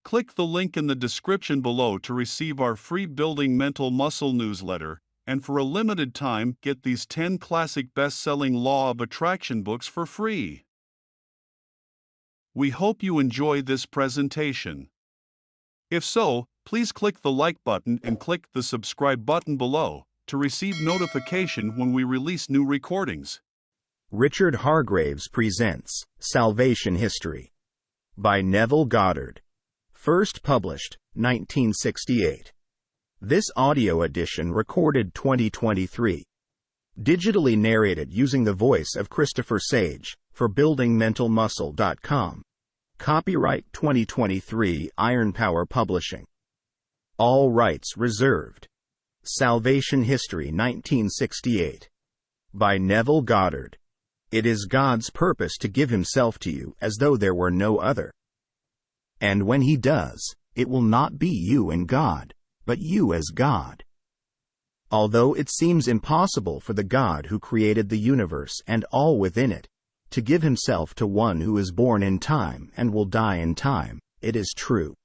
Click the link in the description below to receive our free Building Mental Muscle newsletter, and for a limited time, get these 10 classic best-selling Law of Attraction books for free. We hope you enjoy this presentation. If so, please click the like button and click the subscribe button below to receive notification when we release new recordings. Richard Hargraves presents Salvation History by Neville Goddard. First published, 1968. This audio edition recorded 2023. Digitally narrated using the voice of Christopher Sage for BuildingMentalMuscle.com. Copyright 2023 Iron Power Publishing. All rights reserved. Salvation History 1968. By Neville Goddard. It is God's purpose to give Himself to you as though there were no other. And when He does, it will not be you and God, but you as God. Although it seems impossible for the God who created the universe and all within it, to give Himself to one who is born in time and will die in time, it is true.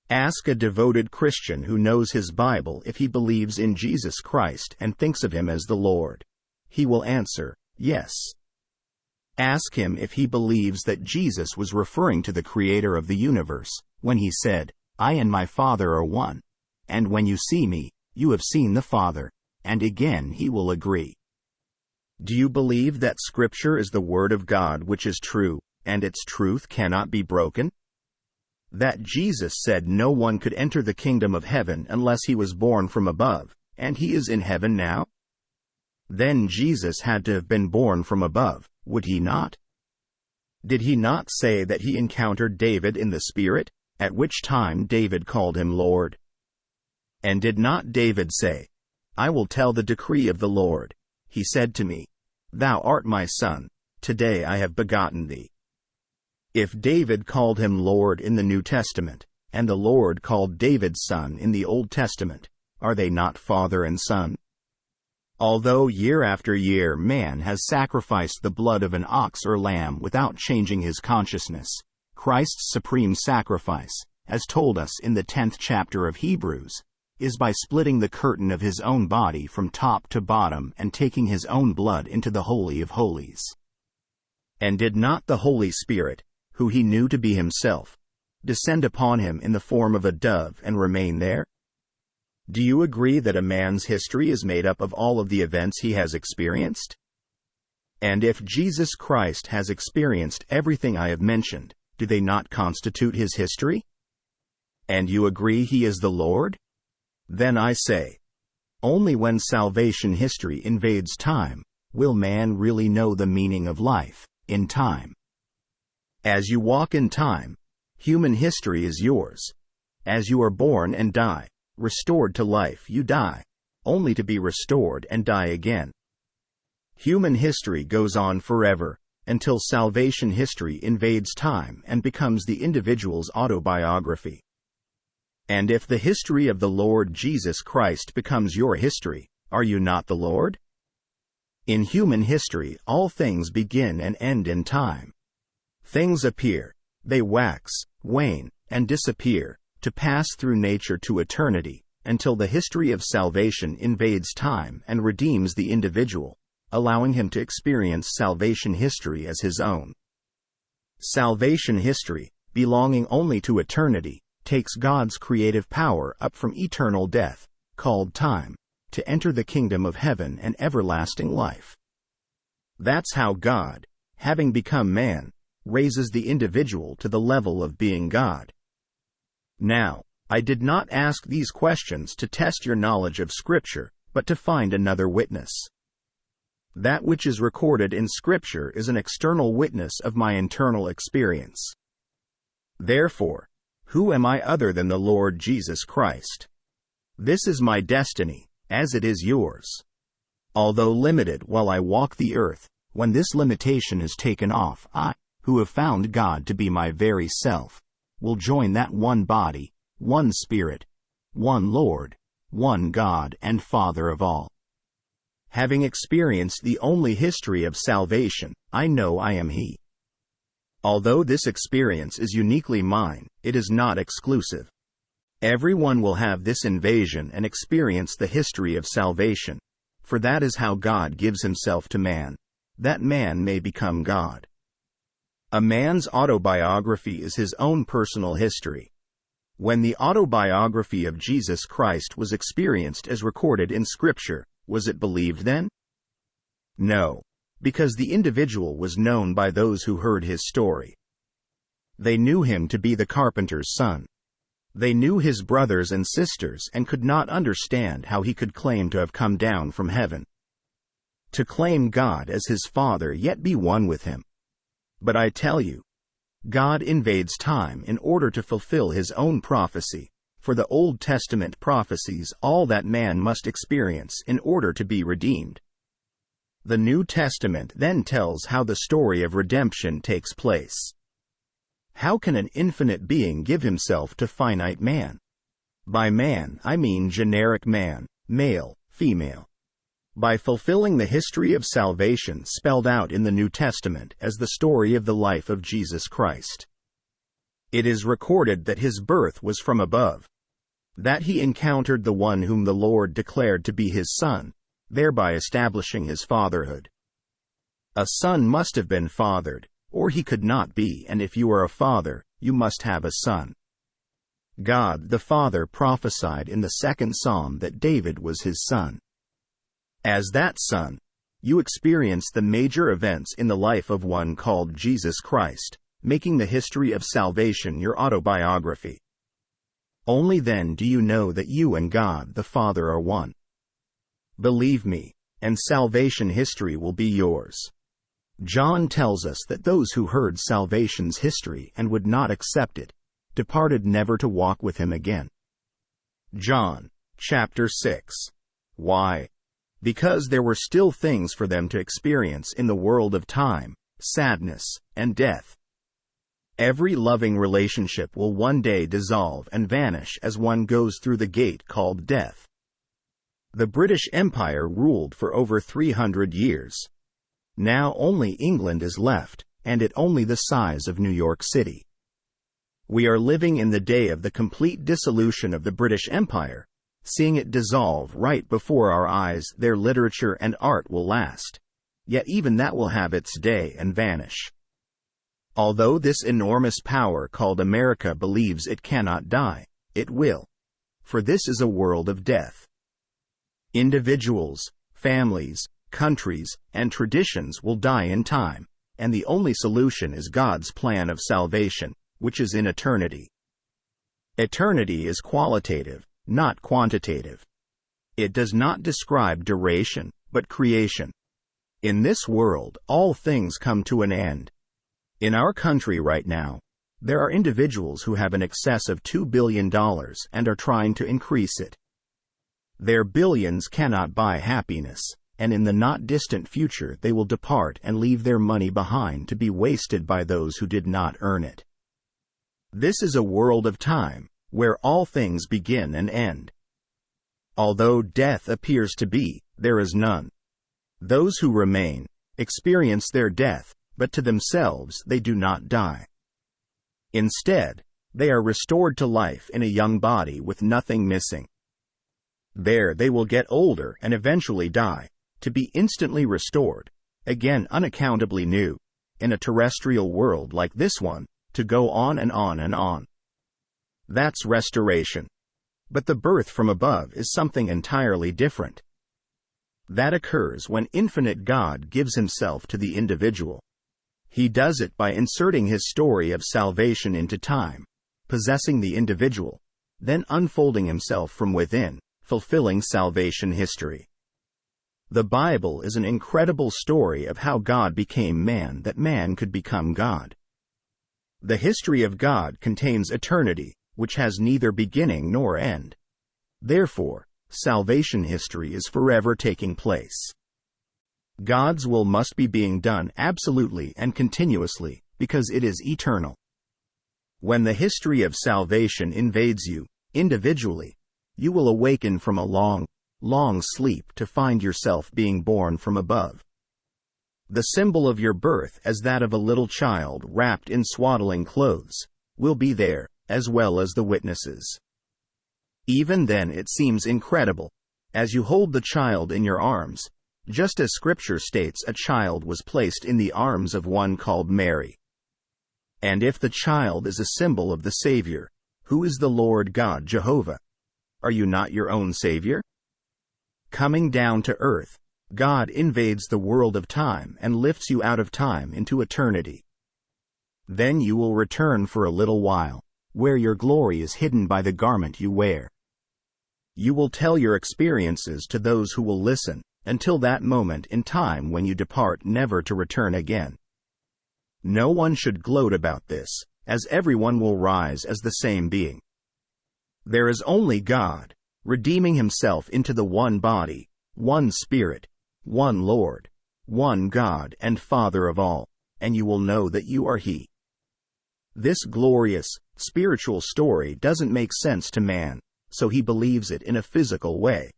Ask a devoted Christian who knows his Bible if he believes in Jesus Christ and thinks of Him as the Lord. He will answer, yes. Ask him if he believes that Jesus was referring to the Creator of the universe when He said, "I and my Father are one, and when you see me, you have seen the Father," and again he will agree. Do you believe that Scripture is the Word of God which is true, and its truth cannot be broken? That Jesus said no one could enter the kingdom of heaven unless he was born from above, and He is in heaven now? Then Jesus had to have been born from above, would He not? Did He not say that He encountered David in the Spirit, at which time David called Him Lord? And did not David say, "I will tell the decree of the Lord. He said to me, Thou art my son, today I have begotten thee." If David called Him Lord in the New Testament, and the Lord called David's son in the Old Testament, are they not father and son? Although year after year man has sacrificed the blood of an ox or lamb without changing his consciousness, Christ's supreme sacrifice, as told us in the 10th chapter of Hebrews, is by splitting the curtain of His own body from top to bottom and taking His own blood into the Holy of Holies. And did not the Holy Spirit, who He knew to be Himself, descend upon Him in the form of a dove and remain there? Do you agree that a man's history is made up of all of the events he has experienced? And if Jesus Christ has experienced everything I have mentioned, do they not constitute His history? And you agree He is the Lord? Then I say, only when salvation history invades time, will man really know the meaning of life, in time. As you walk in time, human history is yours. As you are born and die, restored to life you die, only to be restored and die again. Human history goes on forever, until salvation history invades time and becomes the individual's autobiography. And if the history of the Lord Jesus Christ becomes your history, are you not the Lord? In human history, all things begin and end in time. Things appear, they wax, wane, and disappear, to pass through nature to eternity, until the history of salvation invades time and redeems the individual, allowing him to experience salvation history as his own. Salvation history, belonging only to eternity, takes God's creative power up from eternal death, called time, to enter the kingdom of heaven and everlasting life. That's how God, having become man, raises the individual to the level of being God. Now, I did not ask these questions to test your knowledge of Scripture, but to find another witness. That which is recorded in Scripture is an external witness of my internal experience. Therefore, who am I other than the Lord Jesus Christ? This is my destiny, as it is yours. Although limited while I walk the earth, when this limitation is taken off, I, who have found God to be my very self, will join that one body, one Spirit, one Lord, one God and Father of all. Having experienced the only history of salvation, I know I am He. Although this experience is uniquely mine, it is not exclusive. Everyone will have this invasion and experience the history of salvation, for that is how God gives himself to man, that man may become God. A man's autobiography is his own personal history. When the autobiography of Jesus Christ was experienced as recorded in Scripture, was it believed then? No, because the individual was known by those who heard his story. They knew him to be the carpenter's son. They knew his brothers and sisters and could not understand how he could claim to have come down from heaven. To claim God as his Father yet be one with him. But I tell you, God invades time in order to fulfill his own prophecy, for the Old Testament prophesies all that man must experience in order to be redeemed. The New Testament then tells how the story of redemption takes place. How can an infinite being give himself to finite man? By man, I mean generic man, male, female. By fulfilling the history of salvation spelled out in the New Testament as the story of the life of Jesus Christ. It is recorded that his birth was from above, that he encountered the one whom the Lord declared to be his son, thereby establishing his fatherhood. A son must have been fathered, or he could not be, and if you are a father, you must have a son. God the Father prophesied in the 2nd Psalm that David was his son. As that son, you experience the major events in the life of one called Jesus Christ, making the history of salvation your autobiography. Only then do you know that you and God the Father are one. Believe me, and salvation history will be yours. John tells us that those who heard salvation's history and would not accept it, departed never to walk with him again. John, chapter 6. Why? Because there were still things for them to experience in the world of time, sadness, and death. Every loving relationship will one day dissolve and vanish as one goes through the gate called death. The British Empire ruled for over 300 years. Now only England is left, and it only the size of New York City. We are living in the day of the complete dissolution of the British Empire, seeing it dissolve right before our eyes. Their literature and art will last, yet even that will have its day and vanish. Although this enormous power called America believes it cannot die, it will. For this is a world of death. Individuals, families, countries, and traditions will die in time, and the only solution is God's plan of salvation, which is in eternity. Eternity is qualitative, not quantitative. It does not describe duration, but creation. In this world, all things come to an end. In our country right now, there are individuals who have an excess of $2 billion and are trying to increase it. Their billions cannot buy happiness, and in the not distant future they will depart and leave their money behind to be wasted by those who did not earn it. This is a world of time, where all things begin and end. Although death appears to be, there is none. Those who remain experience their death, but to themselves they do not die. Instead, they are restored to life in a young body with nothing missing. There they will get older and eventually die, to be instantly restored, again unaccountably new, in a terrestrial world like this one, to go on and on and on. That's restoration. But the birth from above is something entirely different. That occurs when infinite God gives himself to the individual. He does it by inserting his story of salvation into time, possessing the individual, then unfolding himself from within, fulfilling salvation history. The Bible is an incredible story of how God became man that man could become God. The history of God contains eternity, which has neither beginning nor end. Therefore, salvation history is forever taking place. God's will must be being done absolutely and continuously, because it is eternal. When the history of salvation invades you, individually, you will awaken from a long, long sleep to find yourself being born from above. The symbol of your birth, as that of a little child wrapped in swaddling clothes, will be there, as well as the witnesses. Even then it seems incredible, as you hold the child in your arms, just as Scripture states a child was placed in the arms of one called Mary. And if the child is a symbol of the Savior, who is the Lord God Jehovah, are you not your own Savior? Coming down to earth, God invades the world of time and lifts you out of time into eternity. Then you will return for a little while, where your glory is hidden by the garment you wear. You will tell your experiences to those who will listen, until that moment in time when you depart never to return again. No one should gloat about this, as everyone will rise as the same being. There is only God, redeeming himself into the one body, one Spirit, one Lord, one God and Father of all, and you will know that you are He. This glorious, spiritual story doesn't make sense to man, so he believes it in a physical way.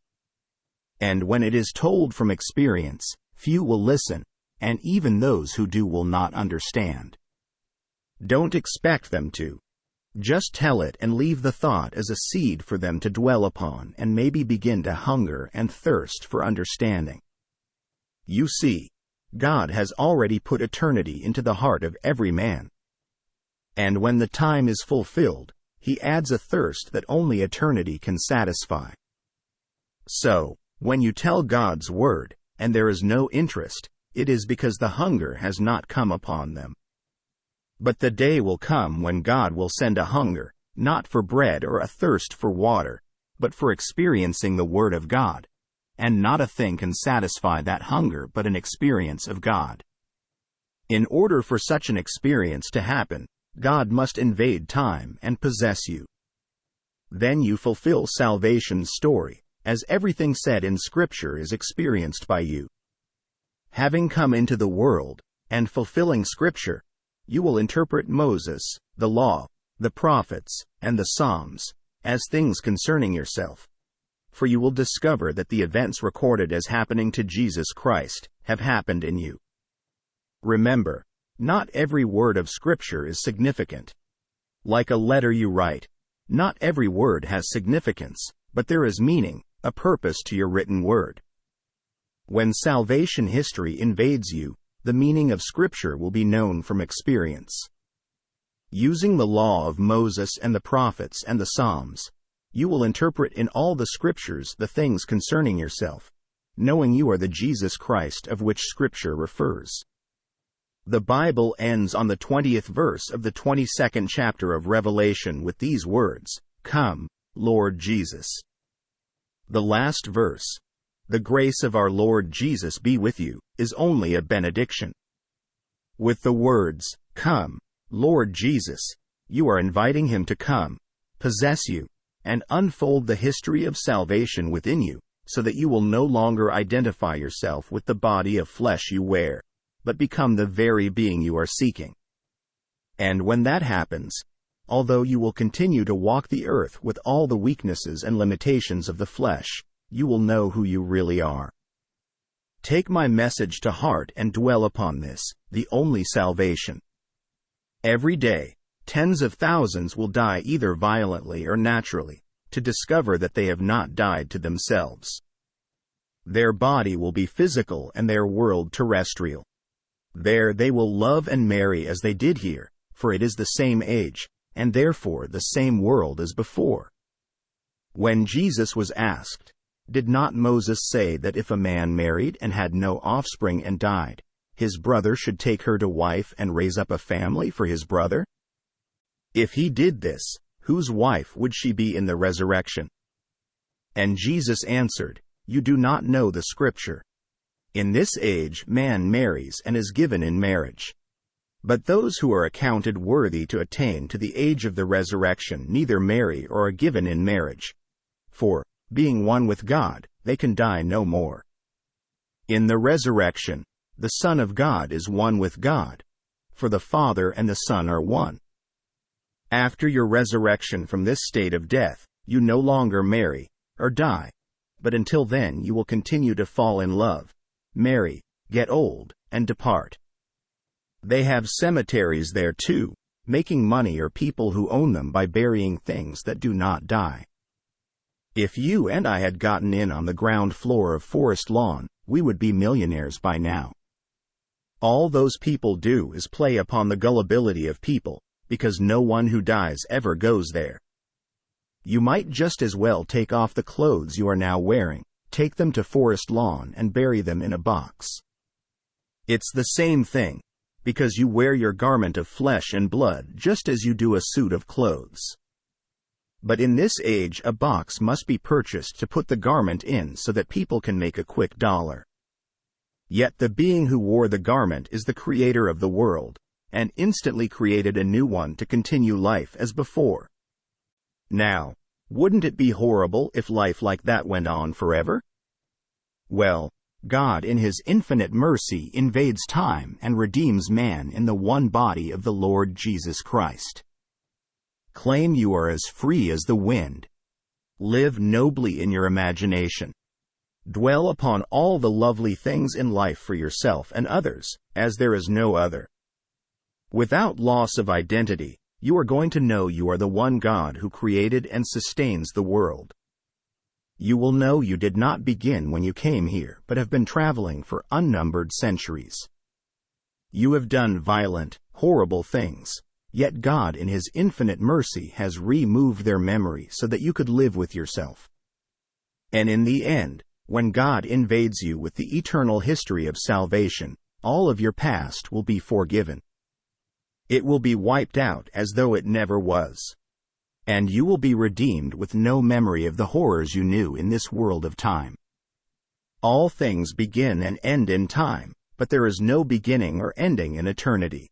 And when it is told from experience, few will listen, and even those who do will not understand. Don't expect them to. Just tell it and leave the thought as a seed for them to dwell upon and maybe begin to hunger and thirst for understanding. You see, God has already put eternity into the heart of every man. And when the time is fulfilled, He adds a thirst that only eternity can satisfy. So, when you tell God's word, and there is no interest, it is because the hunger has not come upon them. But the day will come when God will send a hunger, not for bread or a thirst for water, but for experiencing the Word of God. And not a thing can satisfy that hunger but an experience of God. In order for such an experience to happen, God must invade time and possess you. Then you fulfill salvation's story, as everything said in Scripture is experienced by you. Having come into the world, and fulfilling Scripture, you will interpret Moses, the law, the prophets, and the Psalms, as things concerning yourself. For you will discover that the events recorded as happening to Jesus Christ have happened in you. Remember, not every word of Scripture is significant. Like a letter you write, not every word has significance, but there is meaning, a purpose to your written word. When salvation history invades you, the meaning of Scripture will be known from experience. Using the law of Moses and the prophets and the Psalms, you will interpret in all the Scriptures the things concerning yourself, knowing you are the Jesus Christ of which Scripture refers. The Bible ends on the 20th verse of the 22nd chapter of Revelation with these words, "Come, Lord Jesus." The last verse, "The grace of our Lord Jesus be with you," is only a benediction. With the words, "Come, Lord Jesus," you are inviting Him to come, possess you, and unfold the history of salvation within you, so that you will no longer identify yourself with the body of flesh you wear, but become the very being you are seeking. And when that happens, although you will continue to walk the earth with all the weaknesses and limitations of the flesh, you will know who you really are. Take my message to heart and dwell upon this, the only salvation. Every day, tens of thousands will die either violently or naturally, to discover that they have not died to themselves. Their body will be physical and their world terrestrial. There they will love and marry as they did here, for it is the same age, and therefore the same world as before. When Jesus was asked, "Did not Moses say that if a man married and had no offspring and died, his brother should take her to wife and raise up a family for his brother? If he did this, whose wife would she be in the resurrection?" And Jesus answered, "You do not know the Scripture. In this age man marries and is given in marriage. But those who are accounted worthy to attain to the age of the resurrection neither marry or are given in marriage. For, being one with God, they can die no more. In the resurrection, the Son of God is one with God, for the Father and the Son are one. After your resurrection from this state of death, you no longer marry or die, but until then you will continue to fall in love, marry, get old, and depart. They have cemeteries there too, making money or people who own them by burying things that do not die. If you and I had gotten in on the ground floor of Forest Lawn, we would be millionaires by now. All those people do is play upon the gullibility of people, because no one who dies ever goes there. You might just as well take off the clothes you are now wearing, take them to Forest Lawn and bury them in a box. It's the same thing, because you wear your garment of flesh and blood just as you do a suit of clothes. But in this age a box must be purchased to put the garment in so that people can make a quick dollar. Yet the being who wore the garment is the creator of the world, and instantly created a new one to continue life as before. Now, wouldn't it be horrible if life like that went on forever? Well, God in His infinite mercy invades time and redeems man in the one body of the Lord Jesus Christ. Claim you are as free as the wind. Live nobly in your imagination. Dwell upon all the lovely things in life for yourself and others, as there is no other. Without loss of identity, you are going to know you are the one God who created and sustains the world. You will know you did not begin when you came here, but have been traveling for unnumbered centuries. You have done violent, horrible things, yet God in His infinite mercy has removed their memory so that you could live with yourself. And in the end, when God invades you with the eternal history of salvation, all of your past will be forgiven. It will be wiped out as though it never was. And you will be redeemed with no memory of the horrors you knew in this world of time. All things begin and end in time, but there is no beginning or ending in eternity.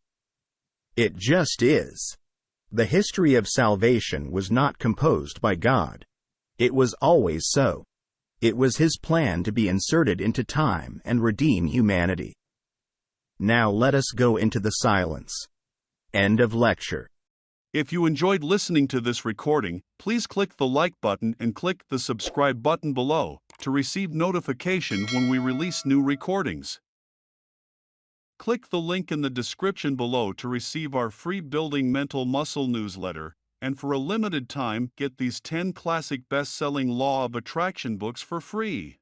It just is. The history of salvation was not composed by God. It was always so. It was His plan to be inserted into time and redeem humanity. Now let us go into the silence. End of lecture. If you enjoyed listening to this recording, please click the like button and click the subscribe button below to receive notification when we release new recordings. Click the link in the description below to receive our free Building Mental Muscle newsletter, and for a limited time get these 10 classic best-selling Law of Attraction books for free.